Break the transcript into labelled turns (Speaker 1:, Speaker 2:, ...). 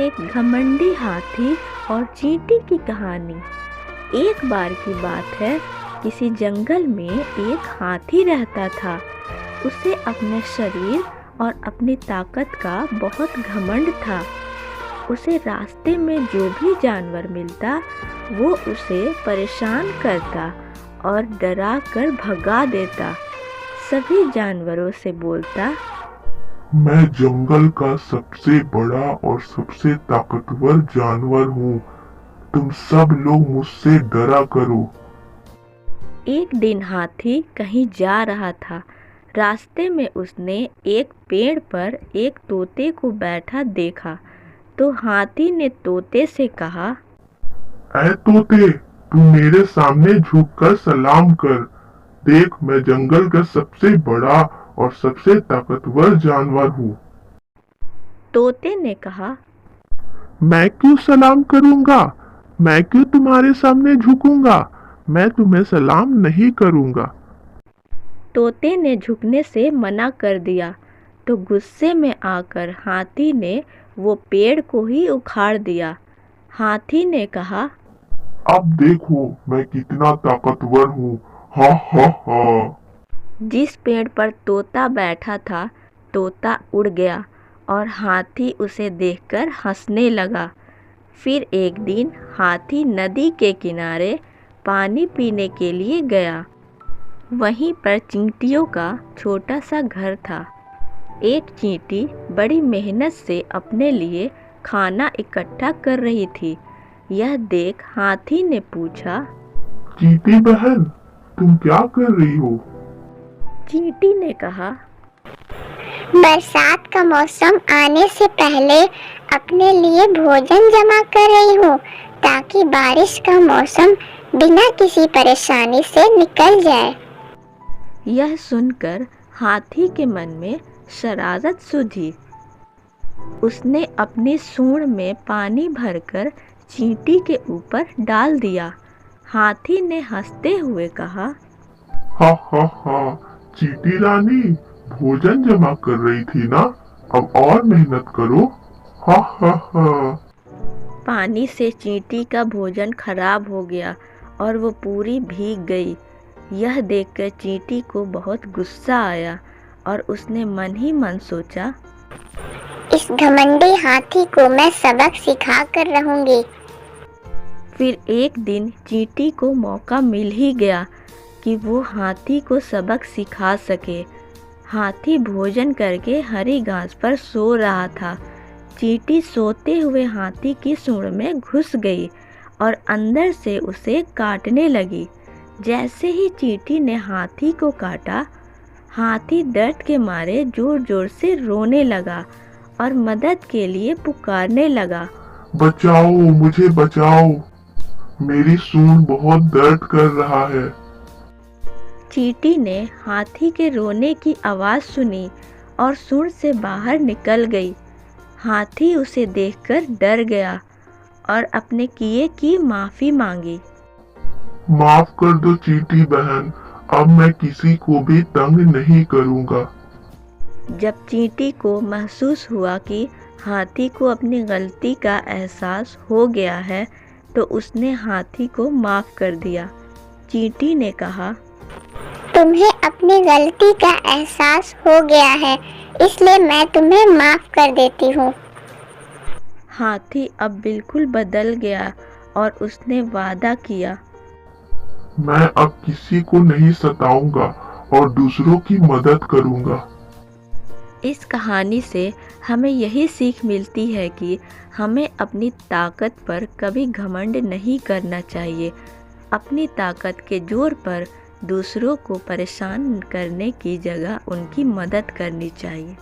Speaker 1: एक घमंडी हाथी और चींटी की कहानी। एक बार की बात है, किसी जंगल में एक हाथी रहता था। उसे अपने शरीर और अपनी ताकत का बहुत घमंड था। उसे रास्ते में जो भी जानवर मिलता वो उसे परेशान करता और डरा कर भगा देता। सभी जानवरों से बोलता,
Speaker 2: मैं जंगल का सबसे बड़ा और सबसे ताकतवर जानवर हूँ। तुम सब लोग मुझसे डरा करो।
Speaker 1: एक दिन हाथी कहीं जा रहा था। रास्ते में उसने एक पेड़ पर एक तोते को बैठा देखा। तो हाथी ने तोते से कहा,
Speaker 2: ऐ तोते, तू मेरे सामने झुककर सलाम कर। देख, मैं जंगल का सबसे बड़ा और सबसे ताकतवर जानवर हूँ।
Speaker 1: तोते ने कहा,
Speaker 2: मैं क्यों सलाम करूँगा? मैं क्यों तुम्हारे सामने झुकूंगा? मैं तुम्हें सलाम नहीं करूँगा।
Speaker 1: तोते ने झुकने से मना कर दिया। तो गुस्से में आकर हाथी ने वो पेड़ को ही उखाड़ दिया। हाथी ने कहा,
Speaker 2: अब देखो मैं कितना ताकतवर हूँ। हा हा हा।
Speaker 1: जिस पेड़ पर तोता बैठा था, तोता उड़ गया और हाथी उसे देखकर हंसने लगा। फिर एक दिन हाथी नदी के किनारे पानी पीने के लिए गया। वहीं पर चींटियों का छोटा सा घर था। एक चींटी बड़ी मेहनत से अपने लिए खाना इकट्ठा कर रही थी। यह देख हाथी ने पूछा,
Speaker 2: चींटी बहन, तुम क्या कर रही हो?
Speaker 1: चींटी ने कहा,
Speaker 3: बरसात का मौसम आने से पहले अपने लिए भोजन जमा कर रही हूँ, ताकि बारिश का मौसम बिना किसी परेशानी से निकल जाए।
Speaker 1: यह सुनकर हाथी के मन में शरारत सूझी। उसने अपनी सूंड में पानी भरकर चींटी के ऊपर डाल दिया। हाथी ने हंसते हुए कहा,
Speaker 2: हा हा हा। चींटी रानी, भोजन जमा कर रही थी ना? अब और मेहनत करो। हा हा हा।
Speaker 1: पानी से चींटी का भोजन खराब हो गया और वो पूरी भीग गई। यह देखकर चींटी को बहुत गुस्सा आया और उसने मन ही मन सोचा,
Speaker 3: इस घमंडी हाथी को मैं सबक सिखा कर रहूंगी।
Speaker 1: फिर एक दिन चींटी को मौका मिल ही गया कि वो हाथी को सबक सिखा सके। हाथी भोजन करके हरी घास पर सो रहा था। चींटी सोते हुए हाथी की सूंड में घुस गई और अंदर से उसे काटने लगी। जैसे ही चींटी ने हाथी को काटा, हाथी दर्द के मारे जोर जोर से रोने लगा और मदद के लिए पुकारने लगा,
Speaker 2: बचाओ, मुझे बचाओ। मेरी सूंड बहुत दर्द कर रहा है।
Speaker 1: चींटी ने हाथी के रोने की आवाज़ सुनी और सूंड से बाहर निकल गई। हाथी उसे देखकर डर गया और अपने किए की माफ़ी मांगी।
Speaker 2: माफ कर दो चींटी बहन, अब मैं किसी को भी तंग नहीं करूँगा।
Speaker 1: जब चींटी को महसूस हुआ कि हाथी को अपनी गलती का एहसास हो गया है, तो उसने हाथी को माफ़ कर दिया। चींटी ने कहा,
Speaker 3: तुम्हें अपनी गलती का एहसास हो गया है, इसलिए मैं तुम्हें माफ कर देती हूँ।
Speaker 1: हाथी अब बिल्कुल बदल गया और उसने वादा किया,
Speaker 2: मैं अब किसी को नहीं सताऊंगा और दूसरों की मदद करूंगा।
Speaker 1: इस कहानी से हमें यही सीख मिलती है कि हमें अपनी ताकत पर कभी घमंड नहीं करना चाहिए। अपनी ताकत के जोर पर दूसरों को परेशान करने की जगह उनकी मदद करनी चाहिए।